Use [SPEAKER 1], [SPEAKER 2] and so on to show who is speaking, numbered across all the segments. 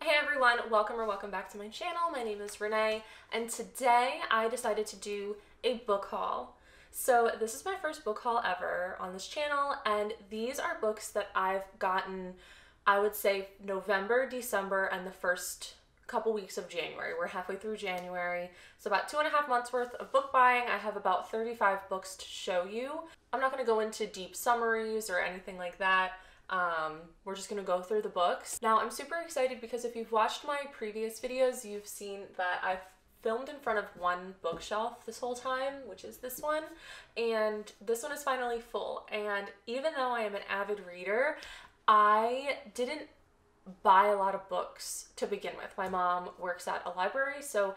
[SPEAKER 1] Hey everyone, welcome or welcome back to my channel. My name is Renee, and today I decided to do a book haul. So this is my first book haul ever on this channel, and these are books that I've gotten, I would say November, December, and the first couple weeks of January. We're halfway through January, so about 2.5 months worth of book buying. I have about 35 books to show you. I'm not going to go into deep summaries or anything like that. We're just gonna go through the books. Now, I'm super excited because if you've watched my previous videos, you've seen that I've filmed in front of one bookshelf this whole time, which is this one, and this one is finally full. And even though I am an avid reader, I didn't buy a lot of books to begin with. My mom works at a library, so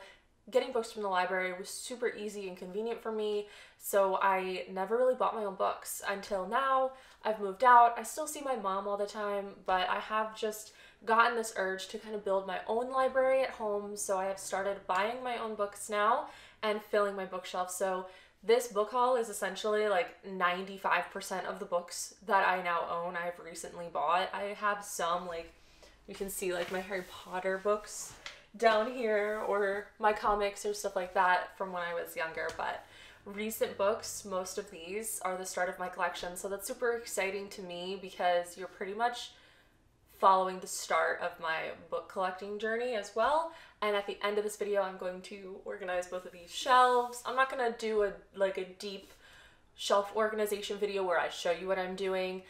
[SPEAKER 1] getting books from the library was super easy and convenient for me, so I never really bought my own books until now. I've moved out. I still see my mom all the time, but I have just gotten this urge to kind of build my own library at home, so I have started buying my own books now and filling my bookshelf. So this book haul is essentially like 95% of the books that I now own I've recently bought. I have some, like, you can see like my Harry Potter books down here, or my comics or stuff like that from when I was younger, but recent books, most of these are the start of my collection, so that's super exciting to me because you're pretty much following the start of my book collecting journey as well. And at the end of this video, I'm going to organize both of these shelves. I'm not going to do a deep shelf organization video where I show you what I'm doing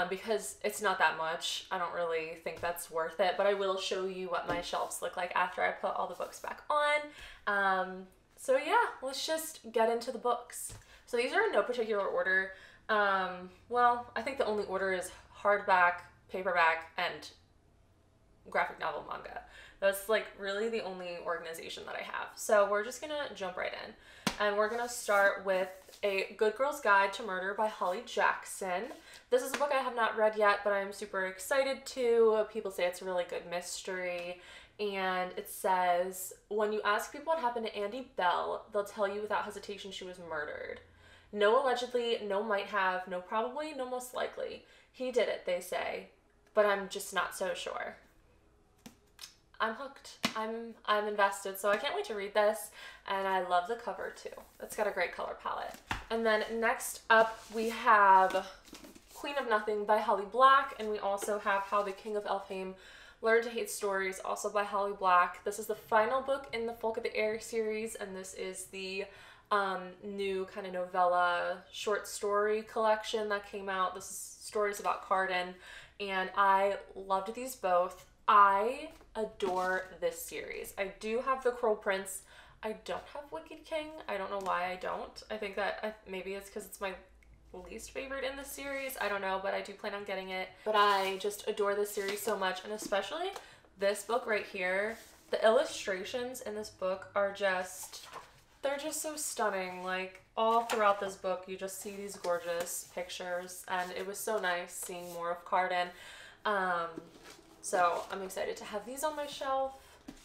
[SPEAKER 1] because it's not that much. I don't really think that's worth it, but I will show you what my shelves look like after I put all the books back on. So yeah, let's just get into the books. So these are in no particular order. Well, I think the only order is hardback, paperback, and graphic novel manga. That's like really the only organization that I have. So we're just gonna jump right in. And we're gonna start with A Good Girl's Guide to Murder by Holly Jackson. This is a book I have not read yet, but I'm super excited to. People say it's a really good mystery. And it says, when you ask people what happened to Andy Bell, they'll tell you without hesitation she was murdered. No allegedly, no might have, no probably, no most likely. He did it, they say, but I'm just not so sure. I'm hooked. I'm invested, so I can't wait to read this, and I love the cover too. It's got a great color palette. And then next up we have Queen of Nothing by Holly Black, and we also have How the King of Elfhame Learned to Hate Stories, also by Holly Black. This is the final book in the Folk of the Air series, and this is the new kind of novella short story collection that came out. This is stories about Carden, and I loved these both. I adore this series. I do have The Cruel Prince. I don't have Wicked King. I don't know why I don't. I think that maybe it's because it's my least favorite in the series. I don't know, but I do plan on getting it. But I just adore this series so much, and especially this book right here. The illustrations in this book are they're just so stunning. Like, all throughout this book you just see these gorgeous pictures, and it was so nice seeing more of Carden. So I'm excited to have these on my shelf.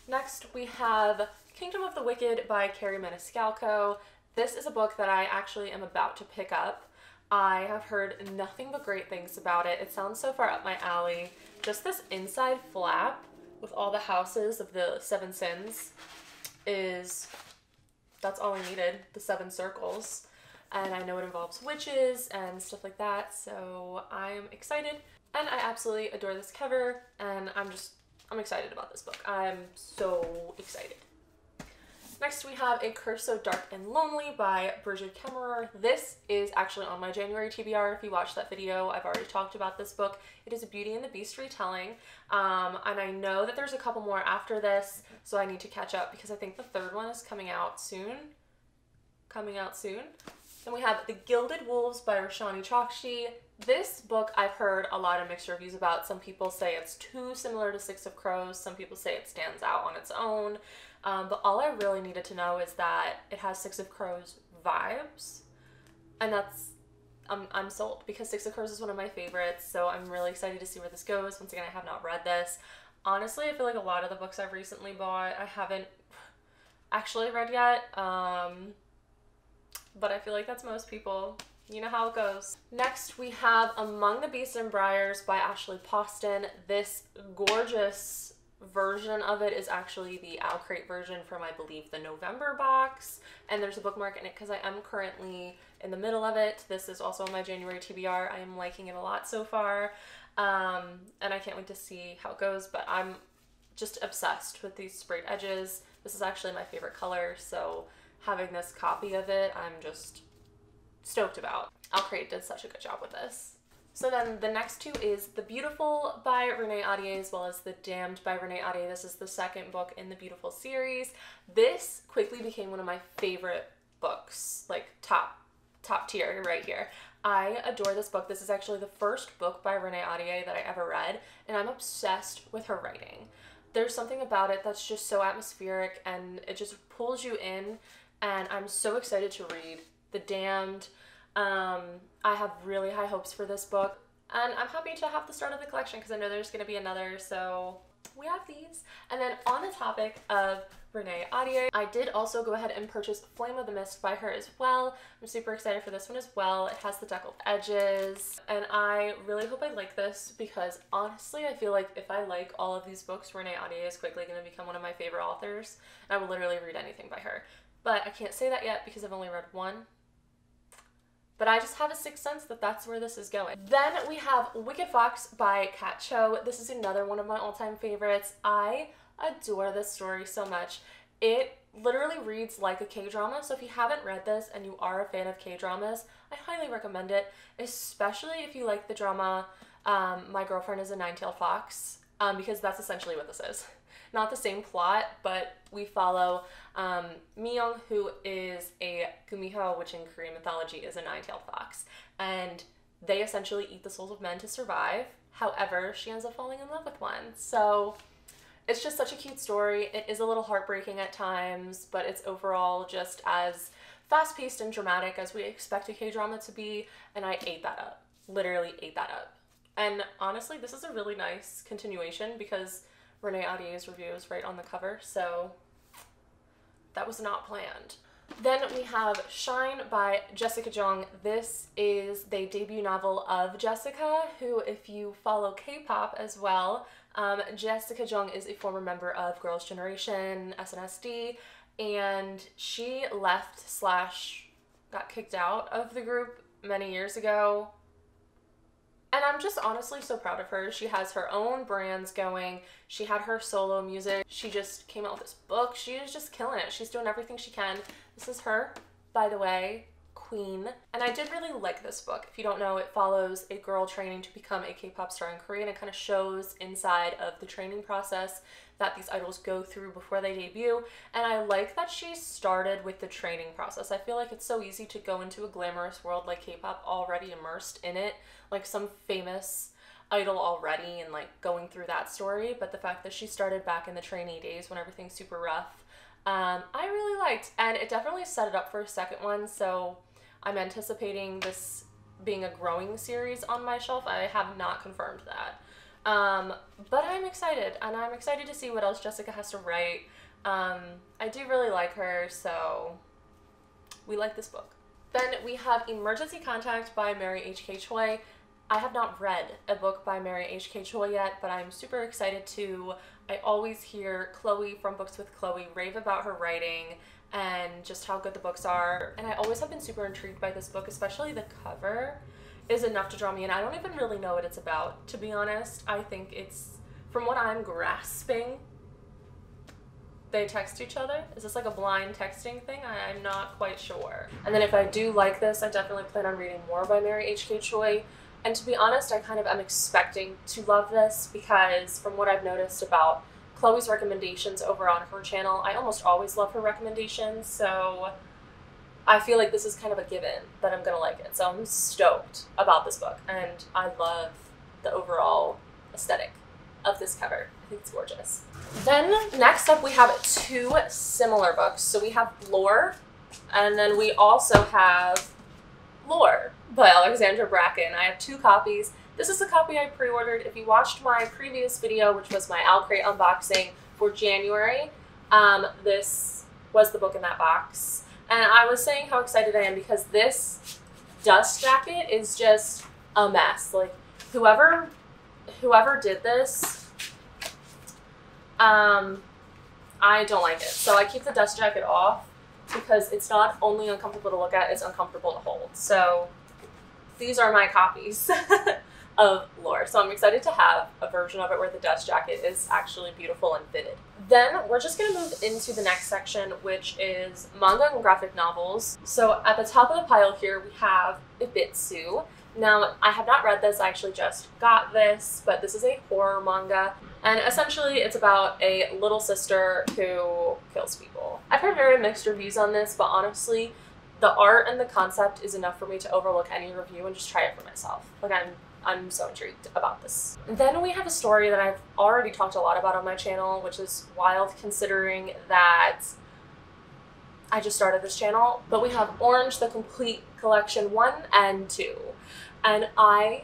[SPEAKER 1] Next we have Kingdom of the Wicked by Carrie Maniscalco. This is a book that I actually am about to pick up. I have heard nothing but great things about it. It sounds so far up my alley. Just this inside flap with all the houses of the 7 sins that's all I needed, the 7 circles. And I know it involves witches and stuff like that, so I'm excited. And I absolutely adore this cover, and I'm excited about this book. I'm so excited. Next we have A Curse So Dark and Lonely by Bridget Kemmerer. This is actually on my January TBR. If you watched that video, I've already talked about this book. It is a Beauty and the Beast retelling, and I know that there's a couple more after this, so I need to catch up because I think the 3rd one is coming out soon. Then we have The Gilded Wolves by Roshani Chokshi. This book I've heard a lot of mixed reviews about. Some people say it's too similar to Six of Crows. Some people say it stands out on its own. But all I really needed to know is that it has Six of Crows vibes. And I'm sold because Six of Crows is one of my favorites. So I'm really excited to see where this goes. Once again, I have not read this. Honestly, I feel like a lot of the books I've recently bought, I haven't actually read yet. But I feel like that's most people. You know how it goes. Next, we have Among the Beasts and Briars by Ashley Poston. This gorgeous version of it is actually the Crate version from, I believe, the November box, and there's a bookmark in it because I am currently in the middle of it. This is also my January TBR. I am liking it a lot so far, and I can't wait to see how it goes, but I'm just obsessed with these sprayed edges. This is actually my favorite color, so having this copy of it, I'm just stoked about. Crate did such a good job with this. So then the next two is The Beautiful by Renee Ahdieh as well as The Damned by Renee Ahdieh. This is the second book in the Beautiful series. This quickly became one of my favorite books, like top tier right here. I adore this book. This is actually the first book by Renee Ahdieh that I ever read, and I'm obsessed with her writing. There's something about it that's just so atmospheric, and it just pulls you in, and I'm so excited to read The Damned. I have really high hopes for this book, and I'm happy to have the start of the collection because I know there's going to be another, so we have these. And then on the topic of Renee Ahdieh, I did also go ahead and purchase Flame of the Mist by her as well. I'm super excited for this one as well. It has the deckled edges, and I really hope I like this because honestly I feel like if I like all of these books, Renee Ahdieh is quickly going to become one of my favorite authors, and I will literally read anything by her. But I can't say that yet because I've only read one. But I just have a sixth sense that that's where this is going. Then we have Wicked Fox by Kat Cho. This is another one of my all-time favorites. I adore this story so much. It literally reads like a K-drama, so if you haven't read this and you are a fan of K-dramas, I highly recommend it, especially if you like the drama My Girlfriend is a Nine-Tailed Fox, because that's essentially what this is. Not the same plot, but we follow Miyoung, who is a Gumiho, which in Korean mythology is a nine-tailed fox. And they essentially eat the souls of men to survive. However, she ends up falling in love with one. So it's just such a cute story. It is a little heartbreaking at times, but it's overall just as fast-paced and dramatic as we expect a K-drama to be. And I ate that up. Literally ate that up. And honestly, this is a really nice continuation because Renee Ahdieh's review is right on the cover, so that was not planned. Then we have Shine by Jessica Jung. This is the debut novel of Jessica, who, if you follow K-pop as well, Jessica Jung is a former member of Girls' Generation, SNSD, and she left / got kicked out of the group many years ago. And I'm just honestly so proud of her. She has her own brands going. She had her solo music. She just came out with this book. She is just killing it. She's doing everything she can. This is her, by the way, Queen. And I did really like this book. If you don't know, it follows a girl training to become a K-pop star in Korea, and it kind of shows inside of the training process that these idols go through before they debut. And I like that she started with the training process. I feel like it's so easy to go into a glamorous world like K-pop already immersed in it, like some famous idol already, and like going through that story. But the fact that she started back in the trainee days when everything's super rough, I really liked, and it definitely set it up for a second one. So I'm anticipating this being a growing series on my shelf. I have not confirmed that. But I'm excited, and I'm excited to see what else Jessica has to write. I do really like her, so we like this book. Then we have Emergency Contact by Mary H.K. Choi. I have not read a book by Mary H.K. Choi yet, but I'm super excited to. I always hear Chloe from Books with Chloe rave about her writing and just how good the books are, and I always have been super intrigued by this book, especially the cover is enough to draw me in. I don't even really know what it's about, to be honest. I think it's, from what I'm grasping, they text each other. Is this like a blind texting thing? I'm not quite sure. And then if I do like this, I definitely plan on reading more by Mary H.K. Choi. And to be honest, I kind of am expecting to love this because from what I've noticed about Chloe's recommendations over on her channel, I almost always love her recommendations, so I feel like this is kind of a given that I'm gonna like it. So I'm stoked about this book, and I love the overall aesthetic of this cover. I think it's gorgeous. Then next up we have two similar books. So we have Lore, and then we also have Lore by Alexandra Bracken. I have two copies. This is the copy I pre-ordered. If you watched my previous video, which was my Crate unboxing for January, this was the book in that box. And I was saying how excited I am because this dust jacket is just a mess. Like, whoever did this, I don't like it. So I keep the dust jacket off because it's not only uncomfortable to look at, it's uncomfortable to hold. So these are my copies of Lore. So I'm excited to have a version of it where the dust jacket is actually beautiful and fitted. Then we're just going to move into the next section, which is manga and graphic novels. So at the top of the pile here, we have Ibitsu. Now, I have not read this, I actually just got this, but this is a horror manga, and essentially it's about a little sister who kills people. I've heard very mixed reviews on this, but honestly, the art and the concept is enough for me to overlook any review and just try it for myself. Like, I'm so intrigued about this. And then we have a story that I've already talked a lot about on my channel, which is wild considering that I just started this channel, but we have Orange, the Complete Collection 1 and 2. And I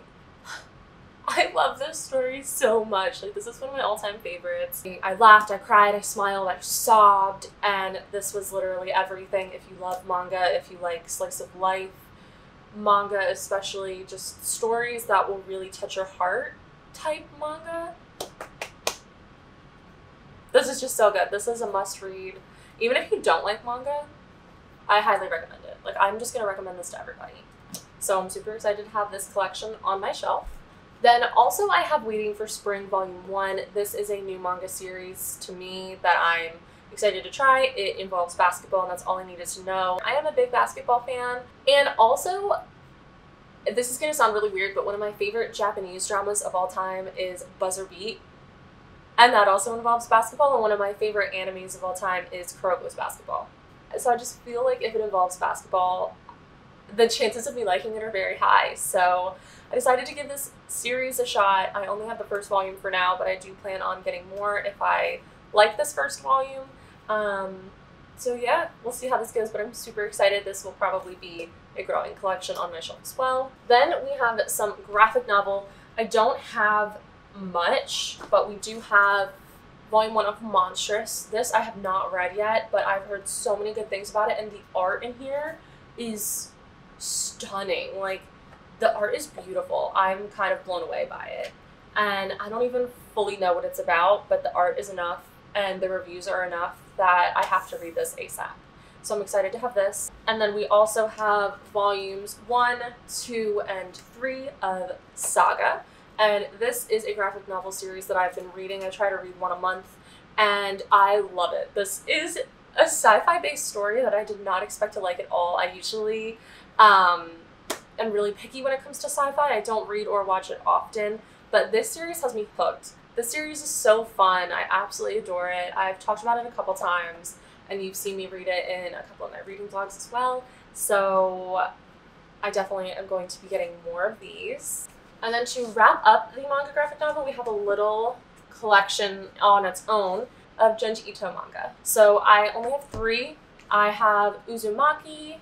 [SPEAKER 1] love this story so much. Like, this is one of my all-time favorites. I laughed, I cried, I smiled, I sobbed, and this was literally everything. If you love manga, if you like slice of life manga, especially just stories that will really touch your heart type manga, this is just so good. This is a must-read. Even if you don't like manga, I highly recommend it. Like, I'm just gonna recommend this to everybody. So I'm super excited to have this collection on my shelf. Then also I have Waiting for Spring Volume 1. This is a new manga series to me that I'm excited to try. It involves basketball, and that's all I needed to know. I am a big basketball fan. And also, this is going to sound really weird, but one of my favorite Japanese dramas of all time is Buzzer Beat. And that also involves basketball. And one of my favorite animes of all time is Kuroko's Basketball. So I just feel like if it involves basketball, the chances of me liking it are very high. So I decided to give this series a shot. I only have the first volume for now, but I do plan on getting more if I like this first volume. So yeah, we'll see how this goes, but I'm super excited. This will probably be a growing collection on my shelf as well. Then we have some graphic novel. I don't have much, but we do have Volume 1 of Monstrous. This I have not read yet, but I've heard so many good things about it, and the art in here is stunning. Like, the art is beautiful. I'm kind of blown away by it. And I don't even fully know what it's about, but the art is enough and the reviews are enough that I have to read this ASAP. So I'm excited to have this. And then we also have volumes 1, 2, and 3 of Saga. And this is a graphic novel series that I've been reading. I try to read one a month, and I love it. This is a sci-fi based story that I did not expect to like at all. I usually am really picky when it comes to sci-fi. I don't read or watch it often, but this series has me hooked. This series is so fun. I absolutely adore it. I've talked about it a couple times, and you've seen me read it in a couple of my reading vlogs as well. So I definitely am going to be getting more of these. And then to wrap up the manga graphic novel, we have a little collection on its own of Junji Ito manga. So I only have 3. I have Uzumaki,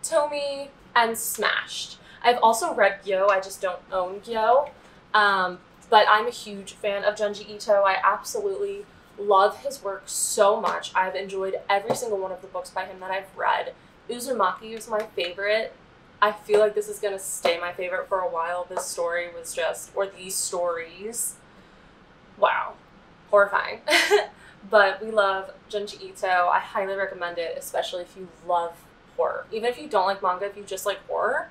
[SPEAKER 1] Tomi, and Smashed. I've also read Gyo, I just don't own Gyo. But I'm a huge fan of Junji Ito. I absolutely love his work so much. I've enjoyed every single one of the books by him that I've read. Uzumaki is my favorite. I feel like this is going to stay my favorite for a while. This story was just, or these stories, wow, horrifying. But we love Junji Ito. I highly recommend it, especially if you love horror. Even if you don't like manga, if you just like horror,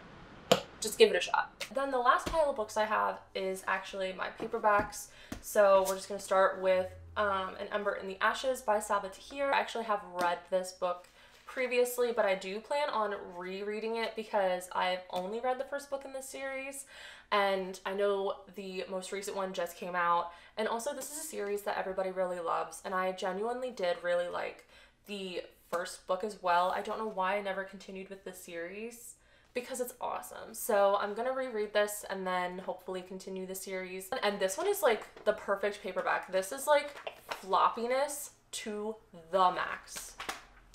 [SPEAKER 1] just give it a shot. Then the last pile of books I have is actually my paperbacks. So we're just going to start with An Ember in the Ashes by Saba Tahir. I actually have read this book previously, but I do plan on rereading it because I've only read the first book in this series, and I know the most recent one just came out, and also this is a series that everybody really loves, and I genuinely did really like the first book as well. I don't know why I never continued with this series because it's awesome. So I'm gonna reread this and then hopefully continue the series. And this one is like the perfect paperback. This is like floppiness to the max.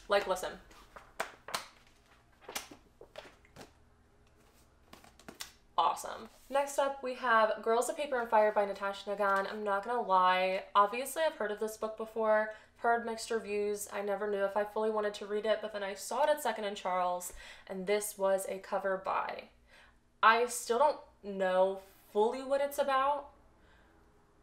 [SPEAKER 1] Like, listen. Awesome. Next up, we have Girls of Paper and Fire by Natasha Nagan. I'm not gonna lie, obviously I've heard of this book before, heard mixed reviews. I never knew if I fully wanted to read it, but then I saw it at Second & Charles, and this was a cover by. I still don't know fully what it's about,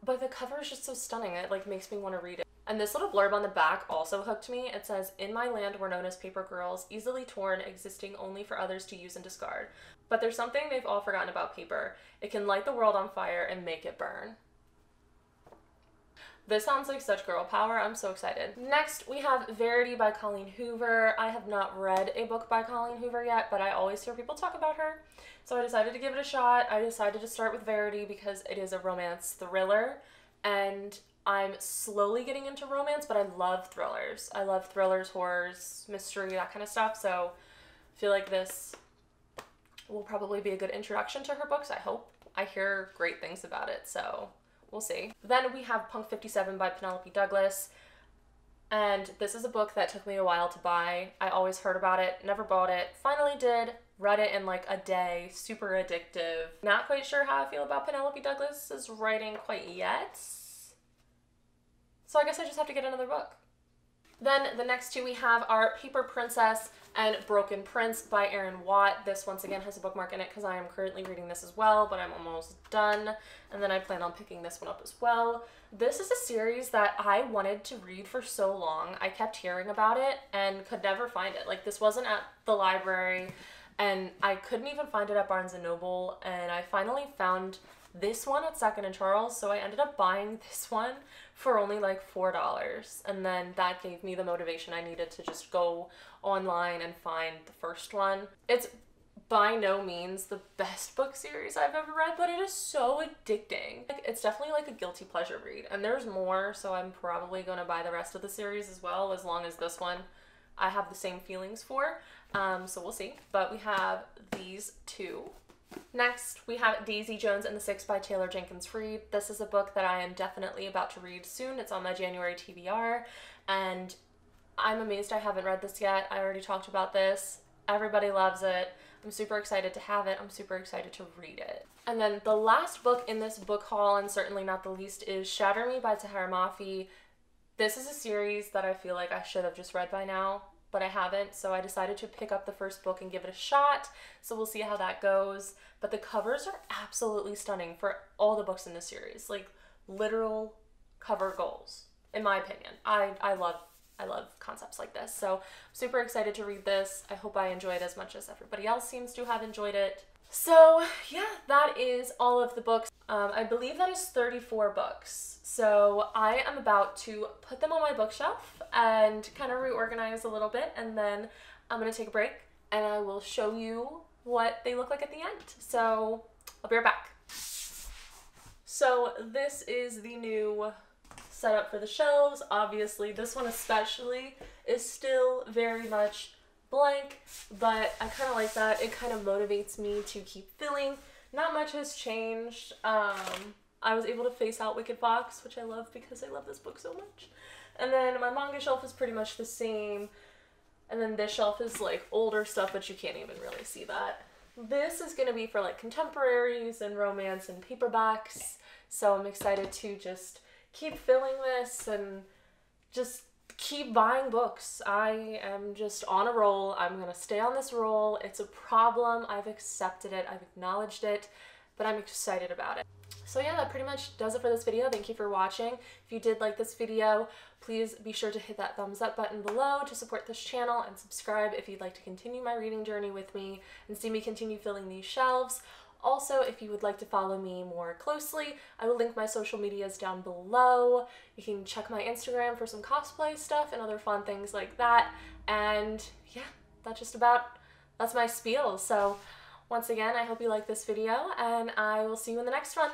[SPEAKER 1] but the cover is just so stunning. It like makes me want to read it. And this little blurb on the back also hooked me. It says, "In my land we're known as paper girls, easily torn, existing only for others to use and discard. But there's something they've all forgotten about paper. It can light the world on fire and make it burn." This sounds like such girl power. I'm so excited. Next, we have Verity by Colleen Hoover. I have not read a book by Colleen Hoover yet, but I always hear people talk about her. So I decided to give it a shot. I decided to start with Verity because it is a romance thriller, and I'm slowly getting into romance, but I love thrillers. I love thrillers, horrors, mystery, that kind of stuff. So I feel like this will probably be a good introduction to her books, I hope. I hear great things about it, so we'll see. Then we have Punk 57 by Penelope Douglas. And this is a book that took me a while to buy. I always heard about it, never bought it, finally did, read it in like a day, super addictive. Not quite sure how I feel about Penelope Douglas's writing quite yet. So I guess I just have to get another book. Then the next two we have are Paper Princess and Broken Prince by Erin Watt. This once again has a bookmark in it because I am currently reading this as well, but I'm almost done. And then I plan on picking this one up as well. This is a series that I wanted to read for so long. I kept hearing about it and could never find it. Like, this wasn't at the library and I couldn't even find it at Barnes & Noble, and I finally found this one at Second and Charles, so I ended up buying this one for only like $4, and then that gave me the motivation I needed to just go online and find the first one. It's by no means the best book series I've ever read, but it is so addicting. Like, it's definitely like a guilty pleasure read, and there's more, so I'm probably going to buy the rest of the series as well, as long as this one I have the same feelings for, so we'll see. But we have these two. Next, we have Daisy Jones and the Six by Taylor Jenkins Reid. This is a book that I am definitely about to read soon. It's on my January TBR, and I'm amazed I haven't read this yet. I already talked about this. Everybody loves it. I'm super excited to have it. I'm super excited to read it. And then the last book in this book haul, and certainly not the least, is Shatter Me by Tahira Mafi. This is a series that I feel like I should have just read by now, but I haven't, so I decided to pick up the first book and give it a shot, so we'll see how that goes. But the covers are absolutely stunning for all the books in this series, like literal cover goals, in my opinion. I love concepts like this, so I'm super excited to read this. I hope I enjoy it as much as everybody else seems to have enjoyed it. So yeah, that is all of the books. I believe that is 34 books. So I am about to put them on my bookshelf and kind of reorganize a little bit, and then I'm going to take a break and I will show you what they look like at the end. So I'll be right back. So this is the new setup for the shelves. Obviously, this one especially is still very much blank, but I kind of like that. It kind of motivates me to keep filling. Not much has changed. I was able to face out Wicked Fox, which I love because I love this book so much. And then my manga shelf is pretty much the same. And then this shelf is like older stuff, but you can't even really see that. This is going to be for like contemporaries and romance and paperbacks. So I'm excited to just keep filling this and just keep buying books. I am just on a roll. I'm going to stay on this roll. It's a problem. I've accepted it. I've acknowledged it, but I'm excited about it. So yeah, that pretty much does it for this video. Thank you for watching. If you did like this video, please be sure to hit that thumbs up button below to support this channel, and subscribe if you'd like to continue my reading journey with me and see me continue filling these shelves. Also, if you would like to follow me more closely, I will link my social medias down below. You can check my Instagram for some cosplay stuff and other fun things like that. And yeah, that's my spiel. So once again, I hope you like this video, and I will see you in the next one.